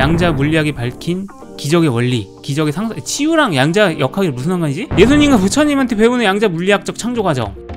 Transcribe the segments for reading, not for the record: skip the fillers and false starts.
양자 물리학이 밝힌 기적의 원리, 기적의 상상. 치유랑 양자 역학이 무슨 상관이지? 예수님과 부처님한테 배우는 양자 물리학적 창조 과정.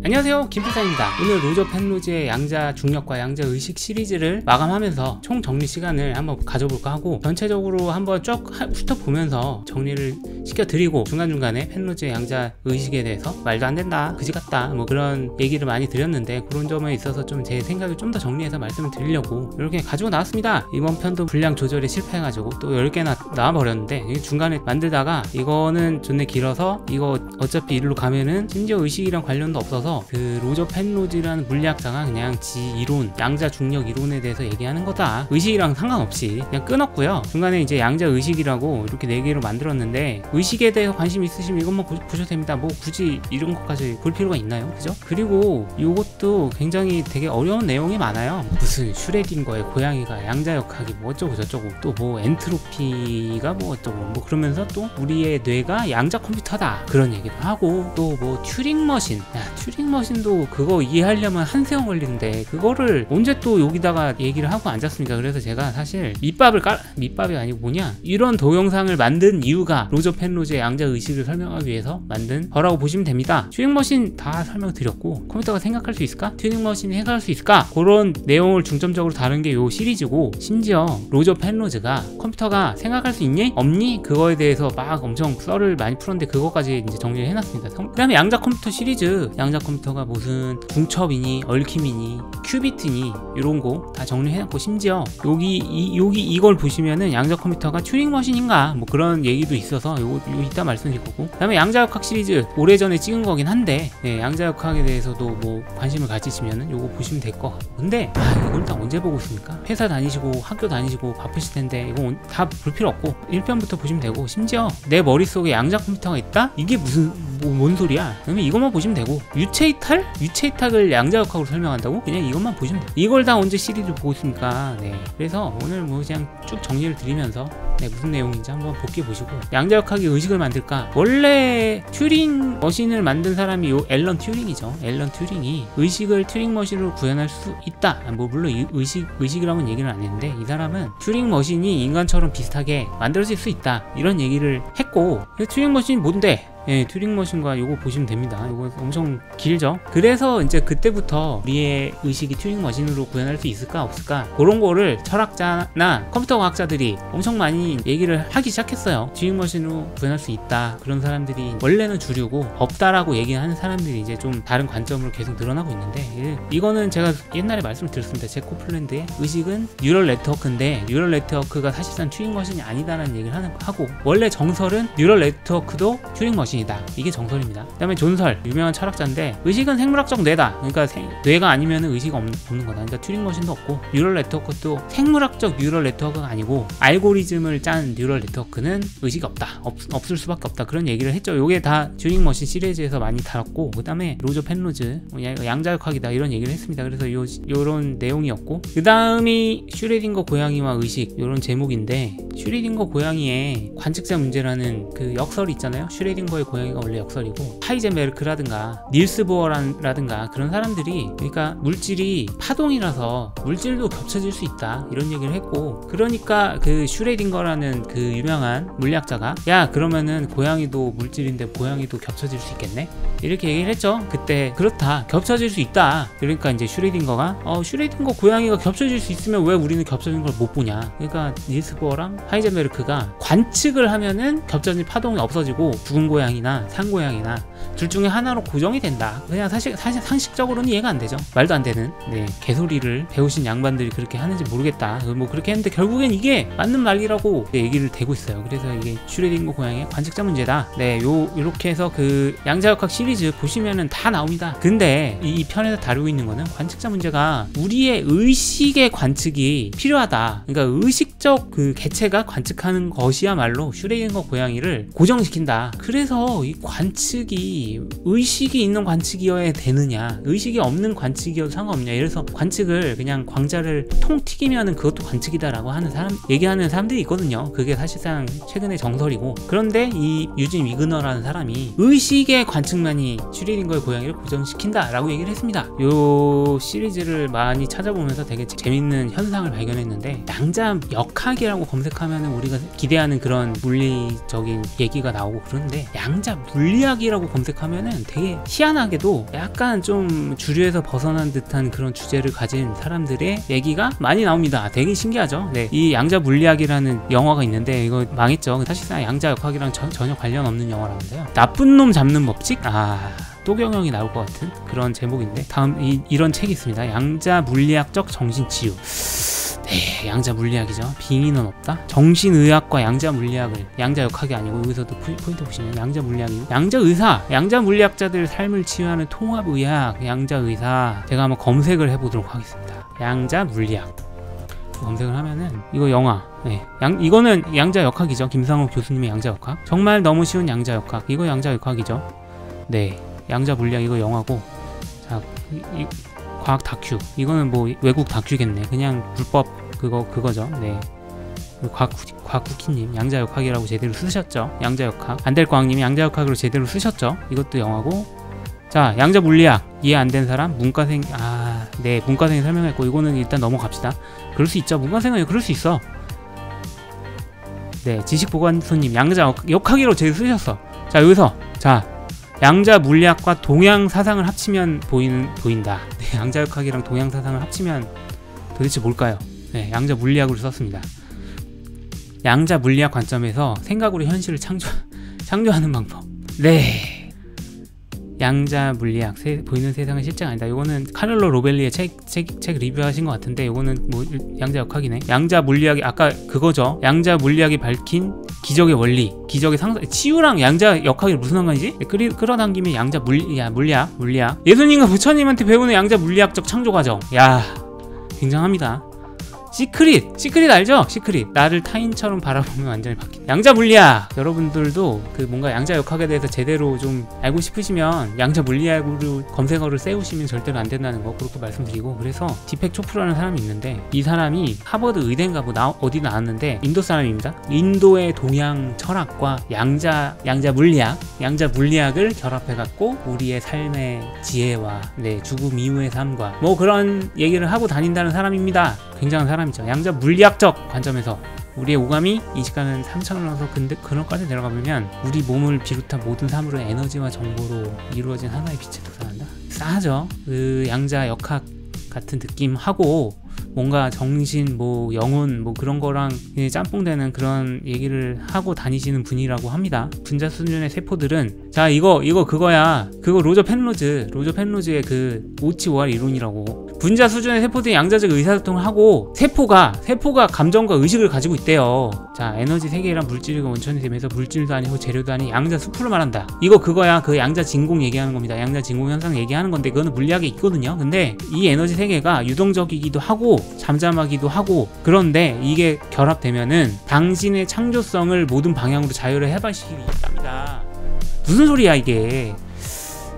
안녕하세요, 김필사입니다. 오늘 로저 펜로즈의 양자 중력과 양자 의식 시리즈를 마감하면서 총 정리 시간을 한번 가져볼까 하고, 전체적으로 한번 쭉 훑어보면서 정리를 시켜드리고, 중간중간에 펜로즈의 양자 의식에 대해서 말도 안 된다, 그지 같다, 뭐 그런 얘기를 많이 드렸는데, 그런 점에 있어서 좀 제 생각을 좀 더 정리해서 말씀을 드리려고 이렇게 가지고 나왔습니다. 이번 편도 분량 조절에 실패해가지고 또 10개나 나와버렸는데, 중간에 만들다가 이거는 존내 길어서 이거 어차피 이리로 가면은 심지어 의식이랑 관련도 없어서 그 로저 펜로즈라는 물리학자가 그냥 지 이론, 양자 중력 이론에 대해서 얘기하는 거다, 의식이랑 상관없이 그냥 끊었고요. 중간에 이제 양자 의식이라고 이렇게 4개로 만들었는데, 의식에 대해서 관심 있으시면 이것만 보셔도 됩니다. 뭐 굳이 이런 것까지 볼 필요가 있나요? 그죠? 그리고 이것도 굉장히 되게 어려운 내용이 많아요. 무슨 슈레딩거의 고양이가 양자역학이 뭐 어쩌고 저쩌고, 또 뭐 엔트로피가 뭐 어쩌고, 뭐 그러면서 또 우리의 뇌가 양자 컴퓨터다, 그런 얘기도 하고, 또 뭐 튜링 머신, 야 튜링 머신도 그거 이해하려면 한 세월 걸리는데 그거를 언제 또 여기다가 얘기를 하고 앉았습니까? 그래서 제가 사실 밑밥이 아니고 뭐냐, 이런 동영상을 만든 이유가 로저 펜로즈의 양자 의식을 설명하기 위해서 만든 거라고 보시면 됩니다. 튜링 머신 다 설명드렸고, 컴퓨터가 생각할 수 있을까? 튜링 머신이 해결할 수 있을까? 그런 내용을 중점적으로 다룬 게 요 시리즈고, 심지어 로저 펜로즈가 컴퓨터가 생각할 수 있니? 없니? 그거에 대해서 막 엄청 썰을 많이 풀었는데, 그거까지 이제 정리를 해놨습니다. 그 다음에 양자 컴퓨터 시리즈, 양자 컴퓨터가 무슨 중첩이니 얼킴이니 큐비트니 이런 거 다 정리해놨고, 심지어 여기 이걸 보시면은 양자 컴퓨터가 튜링 머신인가 뭐 그런 얘기도 있어서 요거 이따 말씀드릴 거고, 그 다음에 양자역학 시리즈 오래전에 찍은 거긴 한데, 네, 양자역학에 대해서도 뭐 관심을 가지시면은 요거 보시면 될 것 같고, 근데 이걸 다 언제 보고 있습니까? 회사 다니시고 학교 다니시고 바쁘실 텐데 이거 다 볼 필요 없고 1편부터 보시면 되고, 심지어 내 머릿속에 양자 컴퓨터가 있다? 이게 뭔 소리야? 그러면 이것만 보시면 되고, 유체이탁을 양자역학으로 설명한다고? 그냥 이것만 보시면 돼요. 이걸 다 언제 시리즈 보고 있습니까? 네. 그래서 오늘 뭐 그냥 쭉 정리를 드리면서 무슨 내용인지 한번 복귀해 보시고, 양자역학이 의식을 만들까? 원래 튜링 머신을 만든 사람이 요 앨런 튜링이죠. 앨런 튜링이 의식을 튜링 머신으로 구현할 수 있다, 뭐 물론 의식이라고는 얘기를 안 했는데, 이 사람은 튜링 머신이 인간처럼 비슷하게 만들어질 수 있다, 이런 얘기를 했고, 튜링 머신이 뭔데? 예, 튜링 머신과 요거 보시면 됩니다. 요거 엄청 길죠? 그래서 이제 그때부터 우리의 의식이 튜링 머신으로 구현할 수 있을까 없을까, 그런 거를 철학자나 컴퓨터 과학자들이 엄청 많이 얘기를 하기 시작했어요. 튜링 머신으로 구현할 수 있다, 그런 사람들이 원래는 주류고, 없다라고 얘기하는 사람들이 이제 좀 다른 관점으로 계속 늘어나고 있는데, 이거는 제가 옛날에 말씀을 드렸습니다. 제 코플랜드의 의식은 뉴럴 네트워크인데, 뉴럴 네트워크가 사실상 튜링 머신이 아니다라는 얘기를 하고, 원래 정설은 뉴럴 네트워크도 튜링 머신, 이게 정설입니다. 그 다음에 존설, 유명한 철학자인데, 의식은 생물학적 뇌다, 그러니까 뇌가 아니면 의식 없는 거다, 그러니까 튜링 머신도 없고, 뉴럴 네트워크도 생물학적 뉴럴 네트워크가 아니고 알고리즘을 짠 뉴럴 네트워크는 의식이 없다, 없을 수밖에 없다, 그런 얘기를 했죠. 요게 다 튜링 머신 시리즈에서 많이 다뤘고, 그 다음에 로저 펜로즈 양자역학이다, 이런 얘기를 했습니다. 그래서 요런 내용이었고, 그 다음이 슈레딩거 고양이와 의식, 요런 제목인데, 슈레딩거 고양이의 관측자 문제라는 그 역설이 있잖아요. 슈레딩거의 고양이가 원래 역설이고, 하이젠베르크라든가 닐스 보어라든가 그런 사람들이, 그러니까 물질이 파동이라서 물질도 겹쳐질 수 있다, 이런 얘기를 했고, 그러니까 그 슈레딩거라는 그 유명한 물리학자가, 야 그러면은 고양이도 물질인데 고양이도 겹쳐질 수 있겠네, 이렇게 얘기를 했죠. 그때 그렇다, 겹쳐질 수 있다. 그러니까 이제 슈레딩거가 슈레딩거 고양이가 겹쳐질 수 있으면 왜 우리는 겹쳐진 걸 못 보냐, 그러니까 닐스 보어랑 하이젠베르크가 관측을 하면은 겹쳐진 파동이 없어지고 죽은 고양이나 산 고양이나 둘 중에 하나로 고정이 된다. 그냥 사실 상식적으로는 이해가 안 되죠. 말도 안 되는 개소리를 배우신 양반들이 그렇게 하는지 모르겠다, 뭐 그렇게 했는데, 결국엔 이게 맞는 말이라고 얘기를 대고 있어요. 그래서 이게 슈레딩거 고양이의 관측자 문제다. 요렇게 해서 그 양자역학 시리즈 보시면은 다 나옵니다. 근데 이 편에서 다루고 있는 거는, 관측자 문제가 우리의 의식의 관측이 필요하다, 그러니까 의식적 그 개체가 관측하는 것이야말로 슈레딩거 고양이를 고정시킨다. 그래서 이 관측이 의식이 있는 관측이어야 되느냐, 의식이 없는 관측이어도 상관없냐, 이래서 관측을 그냥 광자를 통 튀기면은 그것도 관측이다라고 하는 얘기하는 사람들이 있거든요. 있거든요. 그게 사실상 최근의 정설이고, 그런데 이 유진 위그너라는 사람이 의식의 관측만이 슈리딩거의 고양이를 고정시킨다 라고 얘기를 했습니다. 요 시리즈를 많이 찾아보면서 되게 재밌는 현상을 발견했는데, 양자 역학이라고 검색하면 우리가 기대하는 그런 물리적인 얘기가 나오고 그런데, 양자 물리학이라고 검색하면은 되게 희한하게도 약간 좀 주류에서 벗어난 듯한 그런 주제를 가진 사람들의 얘기가 많이 나옵니다. 되게 신기하죠. 네, 이 양자 물리학이라는 영화가 있는데 이거 망했죠. 사실상 양자 역학이랑 전혀 관련 없는 영화라면서요. 나쁜 놈 잡는 법칙? 또경영이 나올 것 같은 그런 제목인데, 다음 이런 책이 있습니다. 양자 물리학적 정신치유. 네, 양자 물리학이죠. 빙의는 없다. 정신의학과 양자 물리학을, 양자 역학이 아니고 여기서도 포인트 보시면 양자 물리학이고, 양자 의사, 양자 물리학자들 삶을 치유하는 통합의학, 양자 의사. 제가 한번 검색을 해보도록 하겠습니다. 양자 물리학 검색을 하면은 이거 영화, 네, 이거는 양자 역학이죠. 김상욱 교수님의 양자 역학. 정말 너무 쉬운 양자 역학, 이거 양자 역학이죠. 네, 양자 물리학 이거 영화고, 자, 과학 다큐, 이거는 뭐 외국 다큐겠네. 그냥 불법 그거죠. 네, 곽국희님 양자 역학이라고 제대로 쓰셨죠. 양자 역학. 안될과학님이 양자 역학으로 제대로 쓰셨죠. 이것도 영화고. 자, 양자 물리학 이해 안 된 사람 문과생. 네, 문과생이 설명했고, 이거는 일단 넘어갑시다. 그럴 수 있죠. 문과생은 그럴 수 있어. 네, 지식보관소님 양자 역학이라고 제대로 쓰셨어. 자, 여기서 자, 양자 물리학과 동양 사상을 합치면 보인다. 네, 양자 역학이랑 동양 사상을 합치면 도대체 뭘까요? 네, 양자 물리학으로 썼습니다. 양자 물리학 관점에서 생각으로 현실을 창조하는 방법. 네, 양자 물리학, 보이는 세상은 실제가 아니다. 이거는 카를로 로벨리의 책 리뷰하신 것 같은데, 이거는 뭐 양자 역학이네. 양자 물리학이 아까 그거죠. 양자 물리학이 밝힌 기적의 원리, 기적의 상상. 치유랑 양자 역학이 무슨 상관이지? 끌어당김이 양자 물리학. 예수님과 부처님한테 배우는 양자 물리학적 창조 과정. 야, 굉장합니다. 시크릿 알죠? 시크릿. 나를 타인처럼 바라보면 완전히 바뀐다. 양자 물리학. 여러분들도 그 뭔가 양자 역학에 대해서 제대로 좀 알고 싶으시면 양자 물리학으로 검색어를 세우시면 절대로 안 된다는 거 그렇게 말씀드리고, 그래서 디펙 초프라는 사람이 있는데, 이 사람이 하버드 의대인가 뭐 어디 나왔는데 인도 사람입니다. 인도의 동양 철학과 양자 물리학을 결합해갖고 우리의 삶의 지혜와 죽음 이후의 삶과 뭐 그런 얘기를 하고 다닌다는 사람입니다. 굉장한 사람이죠. 양자 물리학적 관점에서 우리의 오감이 인식하는 3차원을 넘어서 그런까지 내려가보면 우리 몸을 비롯한 모든 사물은 에너지와 정보로 이루어진 하나의 빛에 도달한다. 싸하죠. 그 양자 역학 같은 느낌하고, 뭔가 정신, 뭐 영혼, 뭐 그런 거랑 짬뽕되는 그런 얘기를 하고 다니시는 분이라고 합니다. 분자 수준의 세포들은, 자, 이거 그거야. 그거 로저 펜로즈의 그 오치오알 이론이라고. 분자 수준의 세포들이 양자적 의사소통을 하고, 세포가 감정과 의식을 가지고 있대요. 자, 에너지 세계란 물질과 원천이 되면서 물질도 아니고 재료도 아닌 양자 수프를 말한다. 이거 그거야. 그 양자 진공 얘기하는 겁니다. 양자 진공 현상 얘기하는 건데, 그거는 물리학에 있거든요. 근데 이 에너지 세계가 유동적이기도 하고 잠잠하기도 하고, 그런데 이게 결합되면은 당신의 창조성을 모든 방향으로 자유를 해발시키기 있답니다. 무슨 소리야 이게.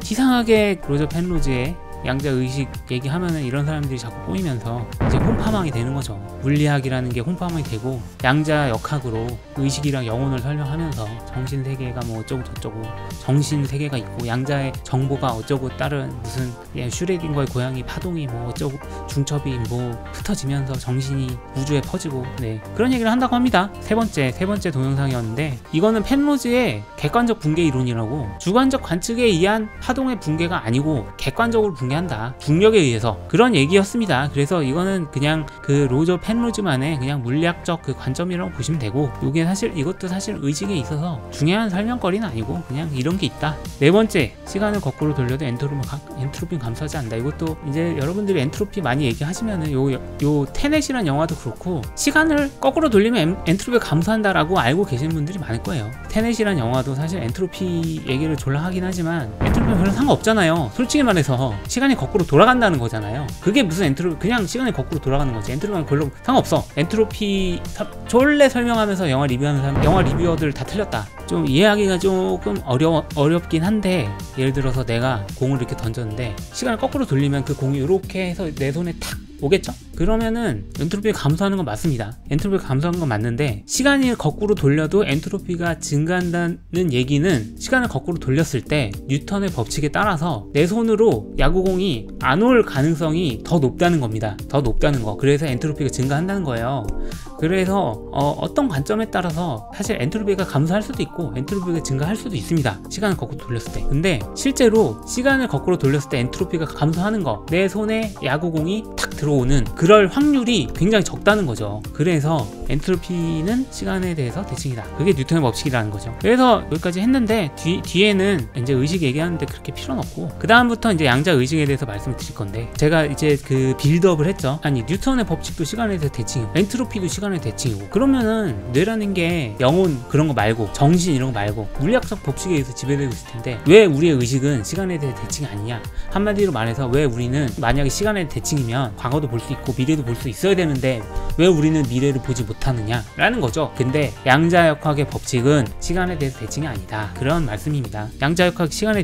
이상하게 로저 펜로즈의 양자 의식 얘기하면은 이런 사람들이 자꾸 꼬이면서 이제 홈파망이 되는 거죠. 물리학이라는 게 홈파망이 되고, 양자 역학으로 의식이랑 영혼을 설명하면서 정신 세계가 뭐 어쩌고 저쩌고, 정신 세계가 있고 양자의 정보가 어쩌고, 다른 무슨 슈레딩거의 고양이 파동이 뭐 어쩌고, 중첩이 뭐 흩어지면서 정신이 우주에 퍼지고, 네, 그런 얘기를 한다고 합니다. 세 번째 동영상이었는데, 이거는 펜로즈의 객관적 붕괴 이론이라고, 주관적 관측에 의한 파동의 붕괴가 아니고 객관적으로 붕괴한다. 중력에 의해서. 그런 얘기였습니다. 그래서 이거는 그냥 그 로저 펜로즈만의 그냥 물리학적 그 관점이라고 보시면 되고, 이것도 사실 의식에 있어서 중요한 설명거리는 아니고 그냥 이런 게 있다. 네 번째, 시간을 거꾸로 돌려도 엔트로피는 감소하지 않는다. 이것도 이제 여러분들이 엔트로피 많이 얘기하시면은 요 테넷이라는 영화도 그렇고, 시간을 거꾸로 돌리면 엔트로피가 감소한다라고 알고 계시는 분들이 많을 거예요. 테넷이라는 영화도 사실 엔트로피 얘기를 졸라 하긴 하지만 엔트로피는 별로 상관없잖아요. 솔직히 말해서 시간이 거꾸로 돌아간다는 거잖아요. 그게 무슨 엔트로피, 그냥 시간이 거꾸로 돌아가는 거지. 엔트로피는 별로 상관없어. 엔트로피 졸래 설명하면서 영화 리뷰하는 사람, 영화 리뷰어들 다 틀렸다. 좀 이해하기가 조금 어렵긴 한데, 예를 들어서 내가 공을 이렇게 던졌는데 시간을 거꾸로 돌리면 그 공이 이렇게 해서 내 손에 탁 오겠죠? 그러면은 엔트로피가 감소하는 건 맞습니다. 엔트로피가 감소하는 건 맞는데 시간이 거꾸로 돌려도 엔트로피가 증가한다는 얘기는 시간을 거꾸로 돌렸을 때 뉴턴의 법칙에 따라서 내 손으로 야구공이 안 올 가능성이 더 높다는 겁니다. 더 높다는 거. 그래서 엔트로피가 증가한다는 거예요. 그래서 어떤 관점에 따라서 사실 엔트로피가 감소할 수도 있고 엔트로피가 증가할 수도 있습니다. 시간을 거꾸로 돌렸을 때. 근데 실제로 시간을 거꾸로 돌렸을 때 엔트로피가 감소하는 거, 내 손에 야구공이 탁 들어오는 그럴 확률이 굉장히 적다는 거죠. 그래서 엔트로피는 시간에 대해서 대칭이다. 그게 뉴턴의 법칙이라는 거죠. 그래서 여기까지 했는데 뒤에는 이제 의식 얘기하는데 그렇게 필요는 없고 그 다음부터 이제 양자 의식에 대해서 말씀을 드릴 건데 제가 이제 그 빌드업을 했죠. 아니 뉴턴의 법칙도 시간에 대해서 대칭이고 엔트로피도 시간에 대칭이고 그러면은 뇌라는 게 영혼 그런 거 말고 정신 이런 거 말고 물리학적 법칙에 의해서 지배되고 있을 텐데 왜 우리의 의식은 시간에 대해 대칭이 아니냐. 한마디로 말해서 왜 우리는 만약에 시간에 대칭이면 과거도 볼 수 있고 미래도 볼 수 있어야 되는데 왜 우리는 미래를 보지 못하느냐 라는 거죠. 근데 양자역학의 법칙은 시간에 대해서 대칭이 아니다. 그런 말씀입니다. 양자역학 시간에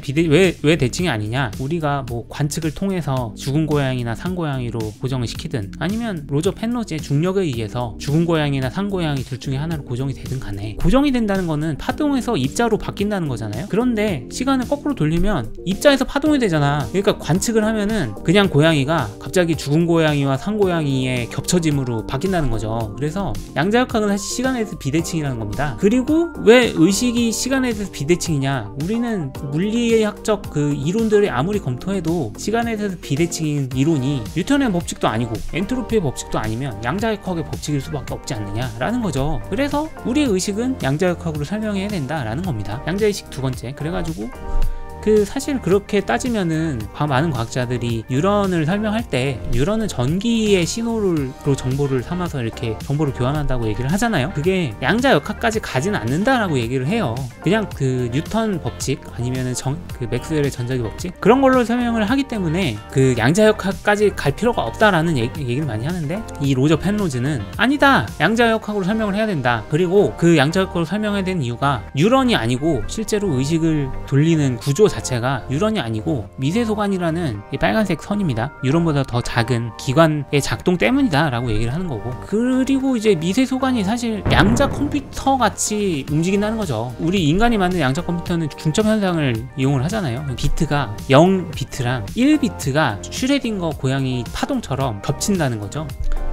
왜 대칭이 아니냐. 우리가 뭐 관측을 통해서 죽은 고양이나 산 고양이로 고정을 시키든 아니면 로저 펜로즈의 중력에 의해서 죽은 고양이나 산 고양이 둘 중에 하나로 고정이 되든 간에 고정이 된다는 거는 파동에서 입자로 바뀐다는 거잖아요. 그런데 시간을 거꾸로 돌리면 입자에서 파동이 되잖아. 그러니까 관측을 하면은 그냥 고양이가 갑자기 죽은 고양이와 산 고양이의 겹쳐짐으로 바뀐다는 거죠. 그래서 양자역학은 사실 시간에 대해서 비대칭이라는 겁니다. 그리고 왜 의식이 시간에 대해서 비대칭이냐. 우리는 물리학적 그 이론들을 아무리 검토해도 시간에 대해서 비대칭인 이론이 뉴턴의 법칙도 아니고 엔트로피의 법칙도 아니면 양자역학의 법칙일 수밖에 없지 않느냐라는 거죠. 그래서 우리의 의식은 양자역학으로 설명해야 된다라는 겁니다. 양자의식 두 번째. 그래가지고 사실 그렇게 따지면은 많은 과학자들이 뉴런을 설명할 때 뉴런은 전기의 신호로 정보를 삼아서 이렇게 정보를 교환한다고 얘기를 하잖아요. 그게 양자역학까지 가지는 않는다라고 얘기를 해요. 그냥 그 뉴턴 법칙 아니면은 그 맥스웰의 전자기 법칙 그런 걸로 설명을 하기 때문에 그 양자역학까지 갈 필요가 없다라는 얘기를 많이 하는데 이 로저 펜로즈는 아니다. 양자역학으로 설명을 해야 된다. 그리고 그 양자역학으로 설명해야 되는 이유가 뉴런이 아니고 실제로 의식을 돌리는 구조 자체가 뉴런이 아니고 미세소관이라는 이 빨간색 선입니다. 뉴런보다 더 작은 기관의 작동 때문이다 라고 얘기를 하는 거고 그리고 이제 미세소관이 사실 양자 컴퓨터 같이 움직인다는 거죠. 우리 인간이 만든 양자 컴퓨터는 중첩 현상을 이용을 하잖아요. 비트가 0비트랑 1비트가 슈레딩거 고양이 파동처럼 겹친다는 거죠.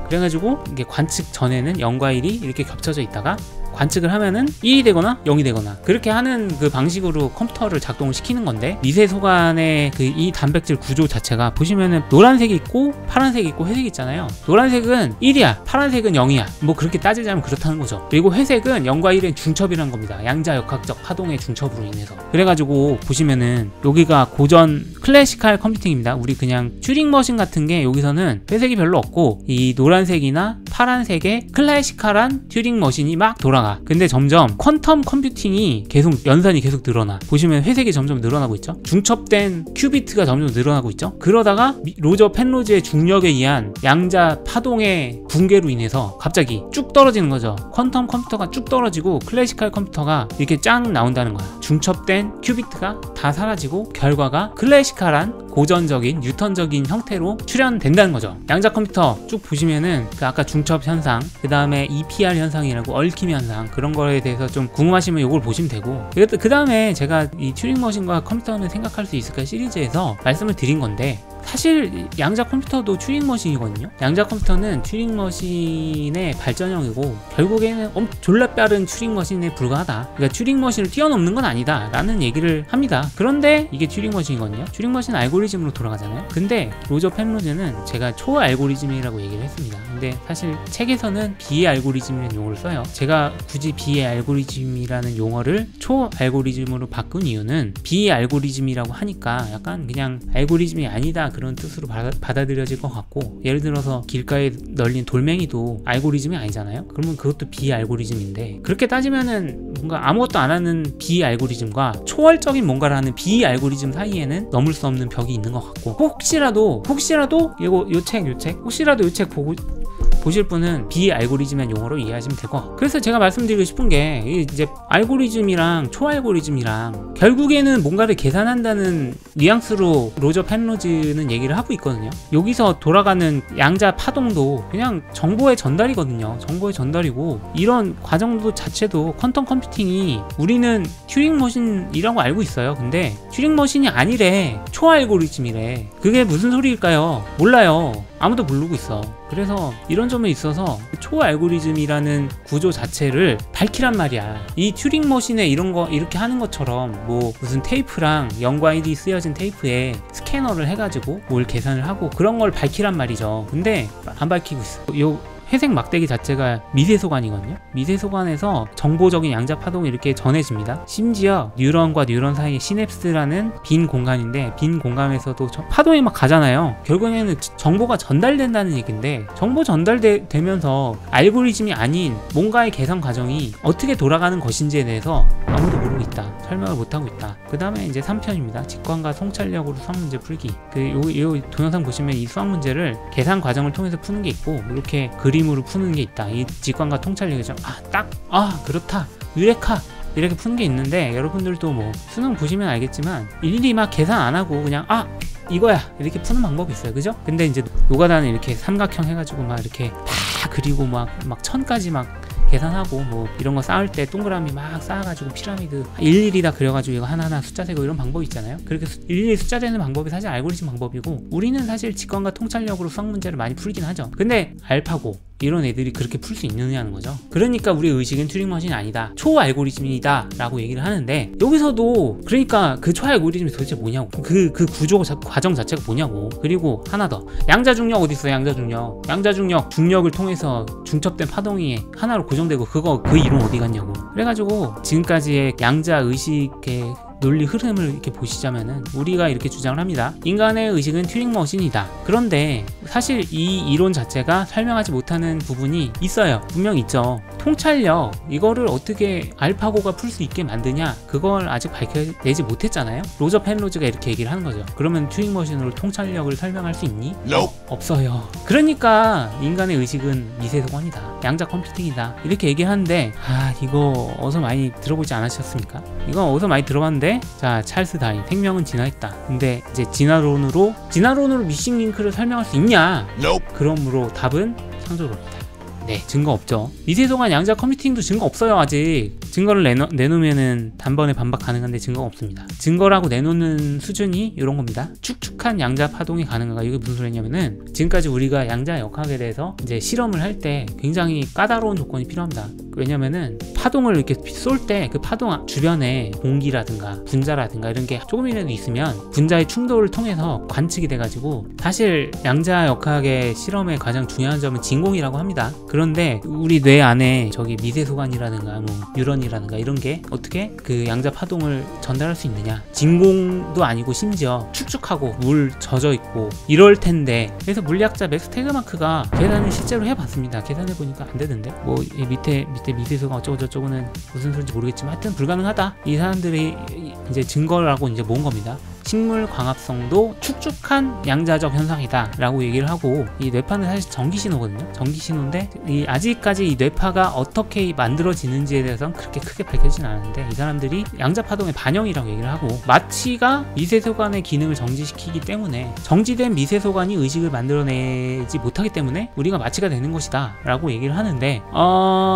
그래가지고 이게 관측 전에는 0과 1이 이렇게 겹쳐져 있다가 관측을 하면은 1이 되거나 0이 되거나 그렇게 하는 그 방식으로 컴퓨터를 작동을 시키는 건데 미세소관의 이 단백질 구조 자체가 보시면은 노란색이 있고 파란색이 있고 회색이 있잖아요. 노란색은 1이야 파란색은 0이야 뭐 그렇게 따지자면 그렇다는 거죠. 그리고 회색은 0과 1의 중첩이라는 겁니다. 양자역학적 파동의 중첩으로 인해서. 그래가지고 보시면은 여기가 고전 클래시칼 컴퓨팅입니다. 우리 그냥 튜링머신 같은 게 여기서는 회색이 별로 없고 이 노란색이나 파란색의 클래시칼한 튜링머신이 막 돌아가. 근데 점점 퀀텀 컴퓨팅이 계속 연산이 계속 늘어나. 보시면 회색이 점점 늘어나고 있죠. 중첩된 큐비트가 점점 늘어나고 있죠. 그러다가 로저 펜로즈의 중력에 의한 양자 파동의 붕괴로 인해서 갑자기 쭉 떨어지는 거죠. 퀀텀 컴퓨터가 쭉 떨어지고 클래시칼 컴퓨터가 이렇게 쫙 나온다는 거야. 중첩된 큐비트가 다 사라지고 결과가 클래시칼한 고전적인 뉴턴적인 형태로 출현된다는 거죠. 양자 컴퓨터 쭉 보시면은 그 아까 중첩 현상, 그 다음에 EPR 현상이라고 얽힘 현상 그런 거에 대해서 좀 궁금하시면 이걸 보시면 되고 그 다음에 제가 이 튜링머신과 컴퓨터는 생각할 수 있을까 시리즈에서 말씀을 드린 건데 사실 양자 컴퓨터도 튜링머신이거든요. 양자 컴퓨터는 튜링머신의 발전형이고 결국에는 졸라 빠른 튜링머신에 불과하다. 그러니까 튜링머신을 뛰어넘는 건 아니다 라는 얘기를 합니다. 그런데 이게 튜링머신이거든요. 튜링머신 알고리즘으로 돌아가잖아요. 근데 로저 펜로즈는 제가 초 알고리즘이라고 얘기를 했습니다. 근데 사실 책에서는 비의 알고리즘이라는 용어를 써요. 제가 굳이 비의 알고리즘이라는 용어를 초 알고리즘으로 바꾼 이유는 비의 알고리즘이라고 하니까 약간 그냥 알고리즘이 아니다 그런 뜻으로 받아들여질 것 같고 예를 들어서 길가에 널린 돌멩이도 알고리즘이 아니잖아요. 그러면 그것도 비알고리즘인데 그렇게 따지면은 뭔가 아무것도 안 하는 비알고리즘과 초월적인 뭔가를 하는 비알고리즘 사이에는 넘을 수 없는 벽이 있는 것 같고 혹시라도 이거 요 책 혹시라도 요 책 보실 분은 비알고리즘의 용어로 이해하시면 되고, 그래서 제가 말씀드리고 싶은 게 이제 알고리즘이랑 초알고리즘이랑 결국에는 뭔가를 계산한다는 뉘앙스로 로저 펜로즈는 얘기를 하고 있거든요. 여기서 돌아가는 양자 파동도 그냥 정보의 전달이거든요. 정보의 전달이고, 이런 과정도 자체도 퀀텀 컴퓨팅이 우리는 튜링 머신이라고 알고 있어요. 근데 튜링 머신이 아니래. 초알고리즘이래. 그게 무슨 소리일까요? 몰라요. 아무도 모르고 있어. 그래서 이런 점에 있어서 초알고리즘이라는 구조 자체를 밝히란 말이야. 이 튜링 머신에 이런 거 이렇게 하는 것처럼 뭐 무슨 테이프랑 0과 1이 쓰여진 테이프에 스캐너를 해가지고 뭘 계산을 하고 그런 걸 밝히란 말이죠. 근데 안 밝히고 있어. 요 회색 막대기 자체가 미세소관이거든요. 미세소관에서 정보적인 양자 파동이 이렇게 전해집니다. 심지어 뉴런과 뉴런 사이의 시냅스라는 빈 공간인데, 빈 공간에서도 파동이 막 가잖아요. 결국에는 정보가 전달된다는 얘기인데, 정보 전달되면서 알고리즘이 아닌 뭔가의 계산 과정이 어떻게 돌아가는 것인지에 대해서 아무도 모르고 있다. 설명을 못하고 있다. 그 다음에 이제 3편입니다. 직관과 통찰력으로 수학 문제 풀기. 요 동영상 보시면 이 수학 문제를 계산 과정을 통해서 푸는 게 있고, 이렇게 그림으로 푸는 게 있다. 이 직관과 통찰력이죠. 그렇다. 유레카. 이렇게 푸는 게 있는데, 여러분들도 뭐 수능 보시면 알겠지만 일일이 막 계산 안 하고 그냥 이거야 이렇게 푸는 방법이 있어요. 그죠? 근데 이제 노가다는 이렇게 삼각형 해가지고 막 이렇게 다 그리고 막 1000까지 막 계산하고 뭐 이런 거 쌓을 때 동그라미 막 쌓아가지고 피라미드 일일이 다 그려가지고 이거 하나하나 숫자 세고 이런 방법이 있잖아요. 그렇게 일일이 숫자 세는 방법이 사실 알고리즘 방법이고, 우리는 사실 직관과 통찰력으로 수학 문제를 많이 풀긴 하죠. 근데 알파고 이런 애들이 그렇게 풀 수 있느냐는 거죠. 그러니까 우리 의식은 튜링 머신이 아니다, 초알고리즘이다 라고 얘기를 하는데, 여기서도 그러니까 그 초알고리즘이 도대체 뭐냐고, 그 구조 과정 자체가 뭐냐고. 그리고 하나 더, 양자중력 어디 있어요? 양자중력 중력을 통해서 중첩된 파동이 하나로 고정되고 그 이론 어디 갔냐고. 그래가지고 지금까지의 양자 의식의 논리 흐름을 이렇게 보시자면은 우리가 이렇게 주장을 합니다. 인간의 의식은 튜링 머신이다. 그런데 사실 이 이론 자체가 설명하지 못하는 부분이 있어요. 분명 있죠. 통찰력, 이거를 어떻게 알파고가 풀 수 있게 만드냐, 그걸 아직 밝혀내지 못했잖아요. 로저 펜로즈가 이렇게 얘기를 하는 거죠. 그러면 튜링 머신으로 통찰력을 설명할 수 있니? 없어요. 그러니까 인간의 의식은 미세소관이다, 양자 컴퓨팅이다, 이렇게 얘기하는데, 이거 어디서 많이 들어보지 않으셨습니까? 이거 어디서 많이 들어봤는데, 자, 찰스 다윈, 생명은 진화했다. 근데 이제 진화론으로 미싱 링크를 설명할 수 있냐? 그러므로 답은 창조론이다. 네, 증거 없죠. 미세소관 양자 컴퓨팅도 증거 없어요. 아직 증거를 내놓으면은 단번에 반박 가능한데 증거가 없습니다. 증거라고 내놓는 수준이 이런 겁니다. 축축한 양자 파동이 가능한가. 이게 무슨 소리냐면은, 지금까지 우리가 양자 역학에 대해서 이제 실험을 할 때 굉장히 까다로운 조건이 필요합니다. 왜냐면은 파동을 이렇게 쏠 때 그 파동 주변에 공기라든가 분자라든가 이런 게 조금이라도 있으면 분자의 충돌을 통해서 관측이 돼가지고, 사실 양자 역학의 실험의 가장 중요한 점은 진공이라고 합니다. 그런데 우리 뇌 안에 저기 미세소관이라든가 뭐 뉴런이라든가 이런 게 어떻게 그 양자 파동을 전달할 수 있느냐. 진공도 아니고 심지어 축축하고 물 젖어 있고 이럴 텐데, 그래서 물리학자 맥스 테그마크가 계산을 실제로 해봤습니다. 계산해 보니까 안 되던데, 뭐 밑에 미세소관 어쩌고 저쩌고는 무슨 소리인지 모르겠지만 하여튼 불가능하다. 이 사람들이 이제 증거라고 이제 모은 겁니다. 식물 광합성도 축축한 양자적 현상이다 라고 얘기를 하고, 이 뇌파는 사실 전기신호거든요. 전기신호인데 아직까지 이 뇌파가 어떻게 만들어지는지에 대해서는 그렇게 크게 밝혀지진 않았는데, 이 사람들이 양자파동의 반영이라고 얘기를 하고, 마취가 미세소관의 기능을 정지시키기 때문에, 정지된 미세소관이 의식을 만들어내지 못하기 때문에 우리가 마취가 되는 것이다 라고 얘기를 하는데,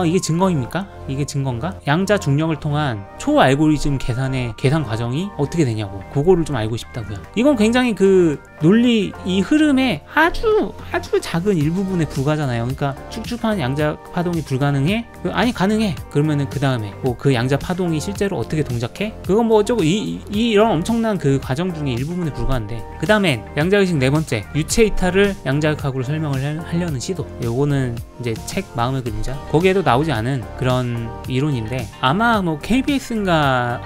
이게 증거입니까? 이게 증거인가? 양자 중력을 통한 초알고리즘 계산 과정이 어떻게 되냐고, 그거를 좀 알고 싶다고요. 이건 굉장히 그 논리 이 흐름의 아주 작은 일부분에 불과하잖아요. 그러니까 축축한 양자 파동이 불가능해? 아니 가능해. 그러면은 그 다음에 뭐 그 양자 파동이 실제로 어떻게 동작해? 그건 뭐 어쩌고 이런 엄청난 그 과정 중에 일부분에 불과한데, 그 다음엔 양자의식 네 번째, 유체 이탈을 양자역학으로 설명을 하려는 시도. 요거는 이제 책 마음의 그림자, 거기에도 나오지 않은 그런 이론인데, 아마 뭐 KBS인가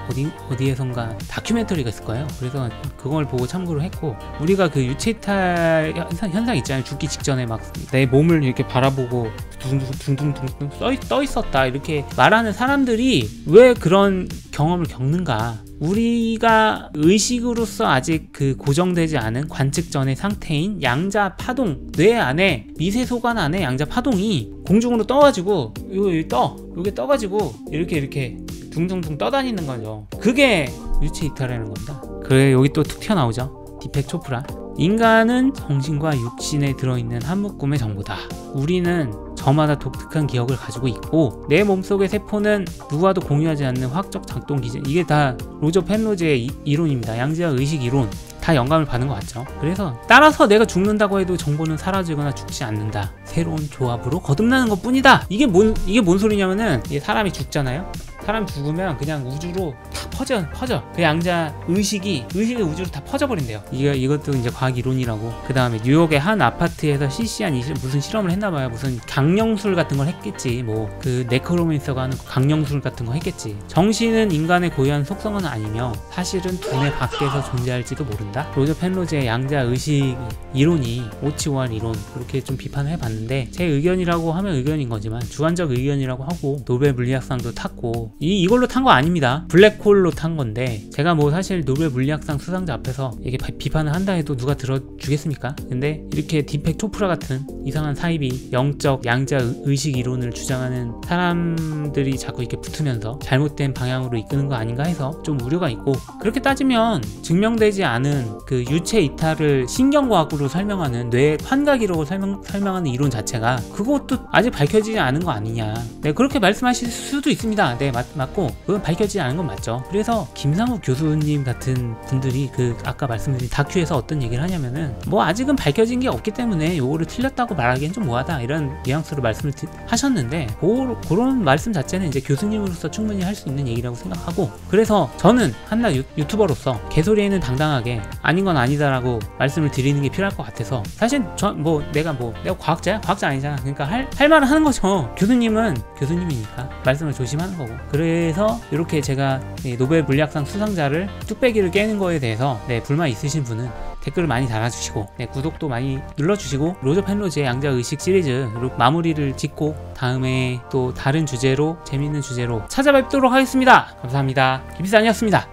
어디에선가 다큐멘터리가 있을 거예요. 그래서 그래서 그걸 보고 참고를 했고, 우리가 그 유체이탈 현상 있잖아요. 죽기 직전에 막 내 몸을 이렇게 바라보고 둥둥둥둥 떠 있었다 이렇게 말하는 사람들이 왜 그런 경험을 겪는가. 우리가 의식으로서 아직 그 고정되지 않은 관측 전의 상태인 양자 파동, 뇌 안에 미세 소관 안에 양자 파동이 공중으로 떠가지고 요게 떠가지고 이렇게 둥둥둥 떠다니는 거죠. 그게 유체 이탈이라는 겁니다. 그래, 여기 또 툭 튀어나오죠. 디펙 초프라. 인간은 정신과 육신에 들어있는 한 묶음의 정보다. 우리는 저마다 독특한 기억을 가지고 있고, 내 몸속의 세포는 누구와도 공유하지 않는 화학적 작동 기전. 이게 다 로저 펜로즈의 이론입니다. 양자 의식 이론. 다 영감을 받은 것 같죠. 그래서 따라서 내가 죽는다고 해도 정보는 사라지거나 죽지 않는다. 새로운 조합으로 거듭나는 것 뿐이다. 이게 뭔 소리냐면은, 이게 사람이 죽잖아요. 사람 죽으면 그냥 우주로 다 퍼져. 그 양자 의식이 우주로 다 퍼져버린대요. 이것도 이제 과학 이론이라고. 그 다음에 뉴욕의 한 아파트에서 실시한 무슨 실험을 했나봐요. 무슨 강령술 같은 걸 했겠지. 뭐 그 네크로맨서가 하는 강령술 같은 거 했겠지. 정신은 인간의 고유한 속성은 아니며 사실은 두뇌 밖에서 존재할지도 모른다. 로저 펜로즈의 양자 의식 이론이 오치오알 이론, 그렇게 좀 비판을 해봤는데, 제 의견이라고 하면 의견인 거지만 주관적 의견이라고 하고, 노벨 물리학상도 탔고, 이걸로 탄 거 아닙니다. 블랙홀로 탄 건데, 제가 뭐 사실 노벨 물리학상 수상자 앞에서 이게 비판을 한다 해도 누가 들어주겠습니까? 근데 이렇게 디펙 초프라 같은 이상한 사입이 영적 양자 의식 이론을 주장하는 사람들이 자꾸 이렇게 붙으면서 잘못된 방향으로 이끄는 거 아닌가 해서 좀 우려가 있고, 그렇게 따지면 증명되지 않은 그 유체 이탈을 신경과학으로 설명하는 뇌 환각이라고 설명하는 이론 자체가, 그것도 아직 밝혀지지 않은 거 아니냐. 네, 그렇게 말씀하실 수도 있습니다. 네, 맞고, 그건 밝혀지지 않은 건 맞죠. 그래서 김상욱 교수님 같은 분들이 그 아까 말씀드린 다큐에서 어떤 얘기를 하냐면은, 뭐 아직은 밝혀진 게 없기 때문에 요거를 틀렸다고 말하기엔 좀 뭐하다, 이런 뉘앙스로 말씀을 하셨는데, 그런 말씀 자체는 이제 교수님으로서 충분히 할 수 있는 얘기라고 생각하고, 그래서 저는 한낱 유튜버로서 개소리에는 당당하게 아닌 건 아니다라고 말씀을 드리는 게 필요할 것 같아서, 사실 내가 과학자야? 과학자 아니잖아. 그러니까 할 말은 하는 거죠. 교수님은 교수님이니까 말씀을 조심하는 거고. 그래서 이렇게 제가 노벨 물리학상 수상자를 뚝배기를 깨는 거에 대해서 불만 있으신 분은 댓글을 많이 달아주시고, 구독도 많이 눌러주시고, 로저 펜로즈의 양자 의식 시리즈로 마무리를 짓고 다음에 또 다른 주제로, 재밌는 주제로 찾아뵙도록 하겠습니다. 감사합니다. 김비서아니었습니다.